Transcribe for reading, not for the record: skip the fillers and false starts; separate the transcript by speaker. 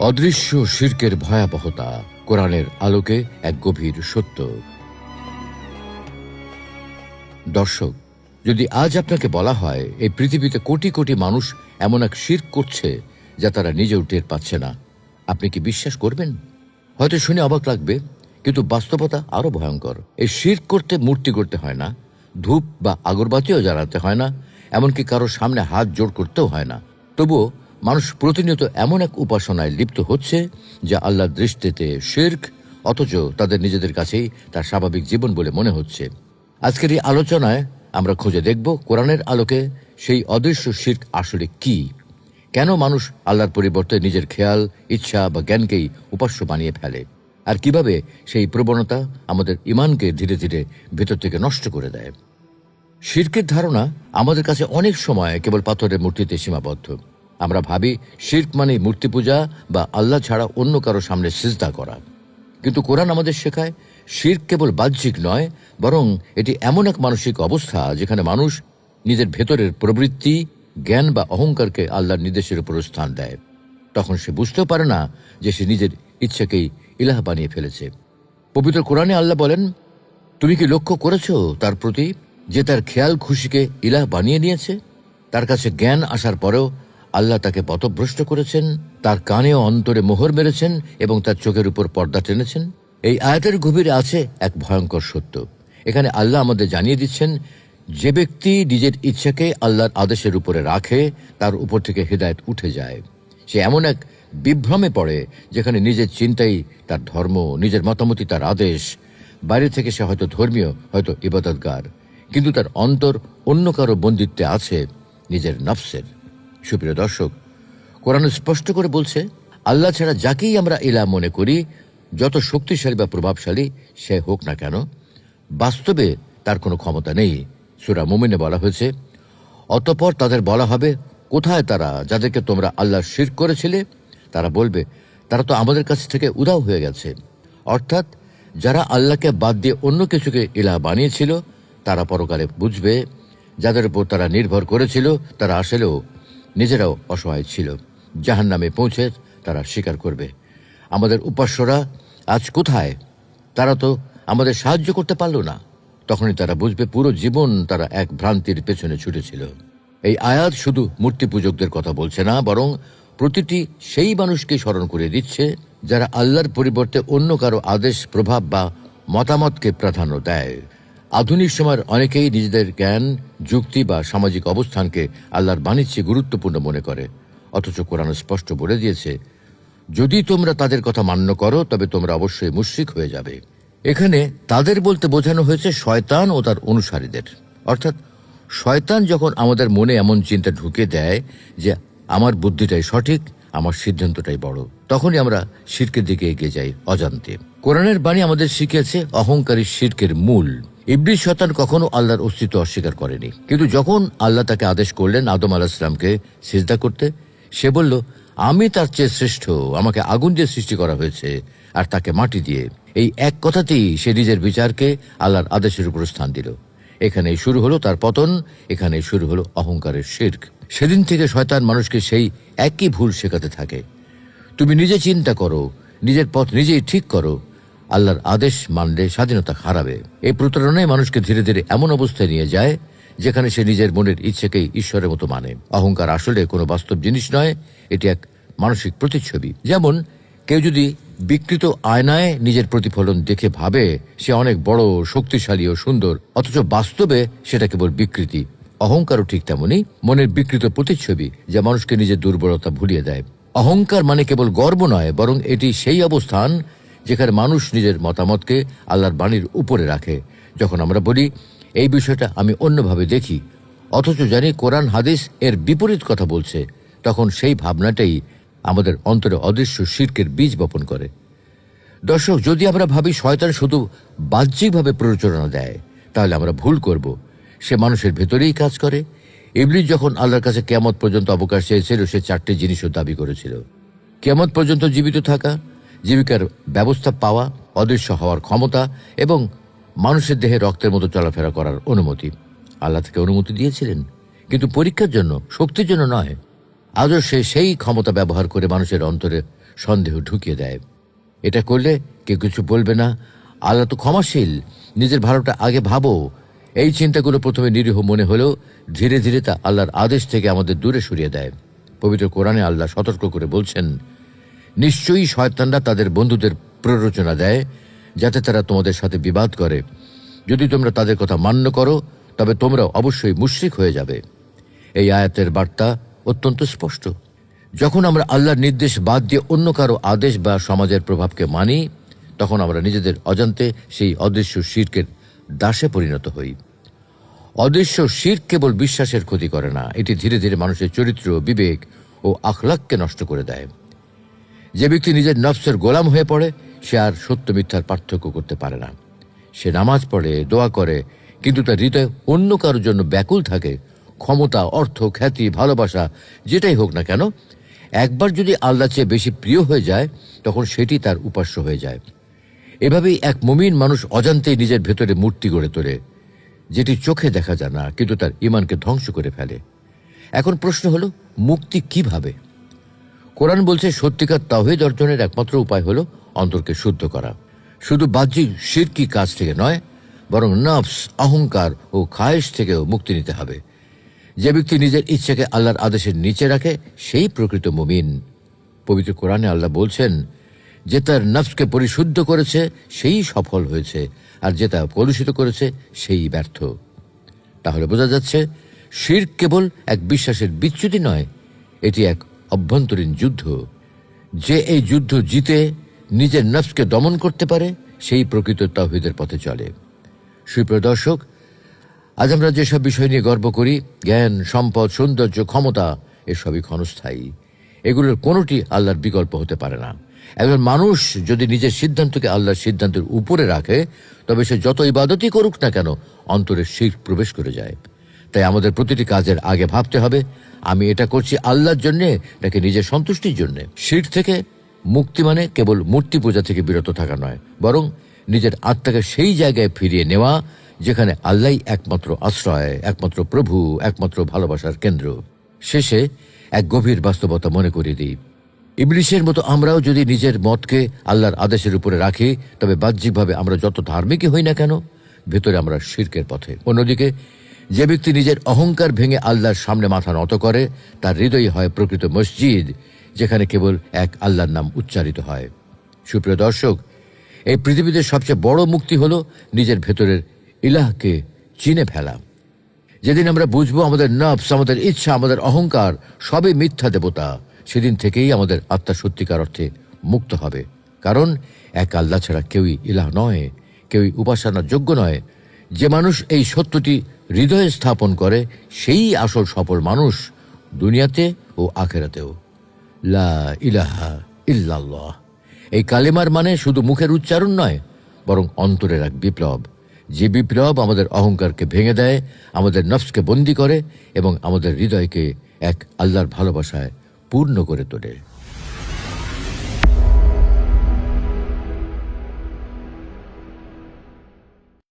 Speaker 1: অদৃশ্য শিরকের ভয়াবহতা কোরআনের আলোকে এক গভীর সত্য। দর্শক, যদি আজ আপনাকে বলা হয় এই পৃথিবীতে কোটি কোটি মানুষ এমন এক শিরক করছে যা তারা নিজেও টের পাচ্ছে না, আপনি কি বিশ্বাস করবেন? হয়তো শুনে অবাক লাগবে, কিন্তু বাস্তবতা আরো ভয়ঙ্কর। এই শিরক করতে মূর্তি করতে হয় না, ধূপ বা আগরবাতিও জ্বালাতে হয় না, এমনকি কারো সামনে হাত জোড় করতেও হয় না। তবুও মানুষ প্রতিনিয়ত এমন এক উপাসনায় লিপ্ত হচ্ছে যা আল্লাহর দৃষ্টিতে শিরক, অথচ তাদের নিজেদের কাছেই তার স্বাভাবিক জীবন বলে মনে হচ্ছে। আজকের এই আলোচনায় আমরা খুঁজে দেখব কোরআনের আলোকে সেই অদৃশ্য শিরক আসলে কি, কেন মানুষ আল্লাহর পরিবর্তে নিজের খেয়াল, ইচ্ছা বা জ্ঞানকেই উপাস্য বানিয়ে ফেলে, আর কিভাবে সেই প্রবণতা আমাদের ঈমানকে ধীরে ধীরে ভেতর থেকে নষ্ট করে দেয়। শিরকের ধারণা আমাদের কাছে অনেক সময় কেবল পাথরের মূর্তিতে সীমাবদ্ধ। আমরা ভাবি শিরক মানে মূর্তি পূজা বা আল্লাহ ছাড়া অন্য কারো সামনে সিজদা করা। কিন্তু কোরআন আমাদের শেখায় শিরক কেবল বাহ্যিক নয়, বরং এটি এমন এক মানসিক অবস্থা যেখানে মানুষ নিজের ভেতরের প্রবৃত্তি, জ্ঞান বা অহংকারকে আল্লাহর নির্দেশের উপর স্থান দেয়। তখন সে বুঝতেও পারে না যে সে নিজের ইচ্ছাকেই ইলাহ বানিয়ে ফেলেছে। পবিত্র কোরআনে আল্লাহ বলেন, তুমি কি লক্ষ্য করেছো তার প্রতি যে তার খেয়াল খুশিকে ইলাহ বানিয়ে নিয়েছে? তার কাছে জ্ঞান আসার পরেও আল্লাহ তাকে পথভ্রষ্ট করেছেন, তার কানে ও অন্তরে মোহর মেরেছেন এবং তার চোখের উপর পর্দা টেনেছেন। এই আয়াতের গভীরে আছে এক ভয়ঙ্কর সত্য। এখানে আল্লাহ আমাদের জানিয়ে দিচ্ছেন, যে ব্যক্তি নিজের ইচ্ছাকে আল্লাহর আদেশের উপরে রাখে তার উপর থেকে হিদায়াত উঠে যায়। সে এমন এক বিভ্রমে পড়ে যেখানে নিজের চিন্তাই তার ধর্ম, নিজের মতামতই তার আদেশ। বাইরে থেকে সে হয়তো ধর্মীয়, হয়তো ইবাদতগার, কিন্তু তার অন্তর অন্য কারো বন্দিত্বে আছে, নিজের নফসের। সুপ্রিয় দর্শক, কোরআন স্পষ্ট করে বলছে, আল্লাহ ছাড়া যাকেই আমরা ইলাহ মনে করি, যত শক্তিশালী বা প্রভাবশালী সে হোক না কেন, বাস্তবে তার কোনো ক্ষমতা নেই। সূরা মুমিনে বলা হয়েছে, অতঃপর তাদের বলা হবে, কোথায় তারা যাদেরকে তোমরা আল্লাহ শিরক করেছিলে? তারা বলবে, তারা তো আমাদের কাছ থেকে উধাও হয়ে গেছে। অর্থাৎ যারা আল্লাহকে বাদ দিয়ে অন্য কিছুকে ইলাহ বানিয়েছিল, তারা পরকালে বুঝবে যাদের উপর তারা নির্ভর করেছিল তারা আসলেও নিজেরাও অসহায় ছিল। জাহান্নামে পৌঁছে তারা স্বীকার করবে, আমাদের উপাস্যরা আজ কোথায়? তারা তো আমাদের সাহায্য করতে পারল না। তখনই তারা বুঝবে পুরো জীবন তারা এক ভ্রান্তির পেছনে ছুটেছিল। এই আয়াত শুধু মূর্তি পূজকদের কথা বলছে না, বরং প্রতিটি সেই মানুষকে স্মরণ করে দিচ্ছে যারা আল্লাহর পরিবর্তে অন্য কারো আদেশ, প্রভাব বা মতামতকে প্রাধান্য দেয়। আধুনিক সময়ের অনেকেই নিজেদের জ্ঞান, যুক্তি বা সামাজিক অবস্থানকে আল্লাহর বাণীর চেয়ে গুরুত্বপূর্ণ মনে করে। অথচ কোরআন স্পষ্ট বলে দিয়েছে, যদি তোমরা তাদের কথা মান্য করো তবে তোমরা অবশ্যই মুশরিক হয়ে যাবে। এখানে তাদের বলতে বোঝানো হয়েছে শয়তান ও তার অনুসারীদের। অর্থাৎ শয়তান যখন আমাদের মনে এমন চিন্তা ঢুকে দেয় যে আমার বুদ্ধিটাই সঠিক, আমার সিদ্ধান্তটাই বড়, তখনই আমরা শিরকের দিকে এগিয়ে যাই অজান্তে। কোরআনের বাণী আমাদের শিখিয়েছে অহংকারী শিরকের মূল। ইবলিস শয়তান কখনো আল্লাহর অস্তিত্ব অস্বীকার করেনি, কিন্তু যখন আল্লাহ তাকে আদেশ করলেন আদম আলাইহিস সালামকে সিজদা করতে, সে বলল, আমি তার চেয়ে শ্রেষ্ঠ, আমাকে আগুন দিয়ে সৃষ্টি করা হয়েছে আর তাকে মাটি দিয়ে। এই এক কথাতেই সে নিজের বিচারকে আল্লাহর আদেশের উপর স্থান দিল। এখানেই শুরু হলো তার পতন, এখানেই শুরু হলো অহংকারের শিরক। সেদিন থেকে শয়তান মানুষকে সেই একই ভুল শেখাতে থাকে। তুমি নিজে চিন্তা করো, নিজের পথ নিজেই ঠিক করো, আল্লাহর আদেশ মানলে স্বাধীনতা হারাবে। এই প্রতারণায় মানুষকে ধীরে ধীরে এমন অবস্থায় নিয়ে যায় যেখানে সে নিজের মনের ইচ্ছেকেই ঈশ্বরের মতো মানে। অহংকার আসলে কোনো বাস্তব জিনিস নয়, এটি এক মানসিক প্রতিচ্ছবি। যেমন কেউ যদি বিকৃত আয়নায় নিজের প্রতিফলন দেখে ভাবে সে অনেক বড়, শক্তিশালী ও সুন্দর, অথচ বাস্তবে সেটা কেবল বিকৃতি। অহংকারও ঠিক তেমনি মনের বিকৃত প্রতিচ্ছবি, যা মানুষকে নিজের দুর্বলতা ভুলিয়ে দেয়। অহংকার মানে কেবল গর্ব নয়, বরং এটি সেই অবস্থান যেখানে মানুষ নিজের মতামতকে আল্লাহর বাণীর উপরে রাখে। যখন আমরা বলি এই বিষয়টা আমি অন্যভাবে দেখি, অথচ জানি কোরআন হাদিস এর বিপরীত কথা বলছে, তখন সেই ভাবনাটাই আমাদের অন্তরে অদৃশ্য শিরকের বীজ বপন করে। দর্শক, যদি আমরা ভাবি শয়তান শুধু বাহ্যিকভাবে প্ররোচনা দেয়, তাহলে আমরা ভুল করব। সে মানুষের ভেতরেই কাজ করে। ইবলিস যখন আল্লাহর কাছে কিয়ামত পর্যন্ত অবকাশ চেয়েছিল, সে 4টি জিনিসও দাবি করেছিল: কিয়ামত পর্যন্ত জীবিত থাকা, জীবিকার ব্যবস্থা পাওয়া, অদৃশ্য হওয়ার ক্ষমতা এবং মানুষের দেহে রক্তের মতো চলাফেরা করার অনুমতি। আল্লাহ থেকে অনুমতি দিয়েছিলেন, কিন্তু পরীক্ষার জন্য, শক্তির জন্য নয়। আজও সে সেই ক্ষমতা ব্যবহার করে মানুষের অন্তরে সন্দেহ ঢুকিয়ে দেয়। এটা করলে কেউ কিছু বলবে না, আল্লাহ তো ক্ষমাশীল, নিজের ভালোটা আগে ভাবো। এই চিন্তাগুলো প্রথমে নিরীহ মনে হলেও ধীরে ধীরে তা আল্লাহর আদেশ থেকে আমাদের দূরে সরিয়ে দেয়। পবিত্র কোরআনে আল্লাহ সতর্ক করে বলছেন, নিশ্চয়ই শয়তানরা তাদের বন্ধুদের প্ররোচনা দেয় যাতে তারা তোমাদের সাথে বিবাদ করে। যদি তোমরা তাদের কথা মান্য করো তবে তোমরা অবশ্যই মুশরিক হয়ে যাবে। এই আয়াতের বার্তা অত্যন্ত স্পষ্ট। যখন আমরা আল্লাহর নির্দেশ বাদ দিয়ে অন্য কারো আদেশ বা সমাজের প্রভাবকে মানি, তখন আমরা নিজেদের অজান্তে সেই অদৃশ্য শিরকের দাসে পরিণত হই। অদৃশ্য শিরক কেবল বিশ্বাসের ক্ষতি করে না, এটি ধীরে ধীরে মানুষের চরিত্র, বিবেক ও আখলাককে নষ্ট করে দেয়। যে ব্যক্তি নিজের নফসের গোলাম হয়ে পড়ে, সে আর সত্য মিথ্যার পার্থক্য করতে পারে না। সে নামাজ পড়ে, দোয়া করে, কিন্তু তার হৃদয় অন্য কারোর জন্য ব্যাকুল থাকে। ক্ষমতা, অর্থ, খ্যাতি, ভালোবাসা যেটাই হোক না কেন, একবার যদি আল্লাহ চেয়ে বেশি প্রিয় হয়ে যায়, তখন সেটি তার উপাস্য হয়ে যায়। এভাবেই এক মুমিন মানুষ অজান্তেই নিজের ভেতরে মূর্তি গড়ে তোলে, যেটি চোখে দেখা যায় না, কিন্তু তার ঈমানকে ধ্বংস করে ফেলে। এখন প্রশ্ন হলো, মুক্তি কিভাবে? কোরআন বলছে, সত্যিকার তাওহীদ অর্জনের একমাত্র উপায় হলো অন্তরকে শুদ্ধ করা। শুধু বাহ্যিক শিরকি কাজ থেকে নয়, বরং নফস, অহংকার ও খায়েশ থেকেও মুক্তি নিতে হবে। যে ব্যক্তি নিজের ইচ্ছাকে আল্লাহর আদেশের নিচে রাখে, সেই প্রকৃত মুমিন। পবিত্র কোরআনে আল্লাহ বলছেন, যে তার নফসকে পরিশুদ্ধ করেছে সেই সফল হয়েছে, আর যে তা কলুষিত করেছে সেই ব্যর্থ। তাহলে বোঝা যাচ্ছে, শিরক কেবল এক বিশ্বাসের বিচ্যুতি নয়, এটি এক অভ্যন্তরীণ যুদ্ধ। যে এই যুদ্ধ জিতে নিজের নফসকে দমন করতে পারে, সেই প্রকৃত তাওহীদের পথে চলে। সুপ্রিয় দর্শক, আজ আমরা যেসব বিষয় নিয়ে গর্ব করি, জ্ঞান, সম্পদ, সৌন্দর্য, ক্ষমতা, এসবই ক্ষণস্থায়ী। এগুলোর কোনোটি আল্লাহর বিকল্প হতে পারে না। একজন মানুষ যদি নিজের সিদ্ধান্তকে আল্লাহর সিদ্ধান্তের উপরে রাখে, তবে সে যত ইবাদতই করুক না কেন, অন্তরে শিরক প্রবেশ করে যায়। তাই আমাদের প্রতিটি কাজের আগে ভাবতে হবে, আমি এটা করছি আল্লাহর জন্যে নাকি নিজের সন্তুষ্টির জন্যে। শিরক থেকে মুক্তি মানে কেবল মূর্তি পূজা থেকে বিরত থাকা নয়, বরং নিজের আত্মাকে সেই জায়গায় ফিরিয়ে নেওয়া যেখানে আল্লাহই একমাত্র আশ্রয়, একমাত্র প্রভু, একমাত্র ভালোবাসার কেন্দ্র। শেষে এক গভীর বাস্তবতা মনে করিয়ে দিই, ইবলীসের মতো আমরাও যদি নিজের মতকে আল্লাহর আদেশের উপরে রাখি, তবে বাহ্যিকভাবে আমরা যত ধার্মিকই হই না কেন, ভেতরে আমরা শিরকের পথে। অন্যদিকে যে ব্যক্তি নিজের অহংকার ভেঙে আল্লাহর সামনে মাথা নত করে, তার হৃদয় হয় প্রকৃত মসজিদ, যেখানে কেবল এক আল্লাহর নাম উচ্চারিত হয়। সুপ্রিয় দর্শক, এই পৃথিবীতে সবচেয়ে বড় মুক্তি হলো নিজের ভেতরের ইলাহকে চিনে ফেলা। যেদিন আমরা বুঝবো আমাদের নফস, আমাদের ইচ্ছা, আমাদের অহংকার সবই মিথ্যা দেবতা, সেদিন থেকেই আমাদের আত্মা সত্যিকার অর্থে মুক্ত হবে। কারণ এক আল্লাহ ছাড়া কেউই ইলাহ নয়, কেউই উপাসনার যোগ্য নয়। যে মানুষ এই সত্যটি হৃদয়ে স্থাপন করে, সেই আসল সফল মানুষ, দুনিয়াতে ও আখেরাতেও। লা ইলাহা ইল্লাল্লাহ, এই কালেমার মানে শুধু মুখের উচ্চারণ নয়, বরং অন্তরের এক বিপ্লব। যে বিপ্লব আমাদের অহংকারকে ভেঙে দেয়, আমাদের নফসকে বন্দী করে এবং আমাদের হৃদয়কে এক আল্লাহর ভালোবাসায় পূর্ণ করে তোলে।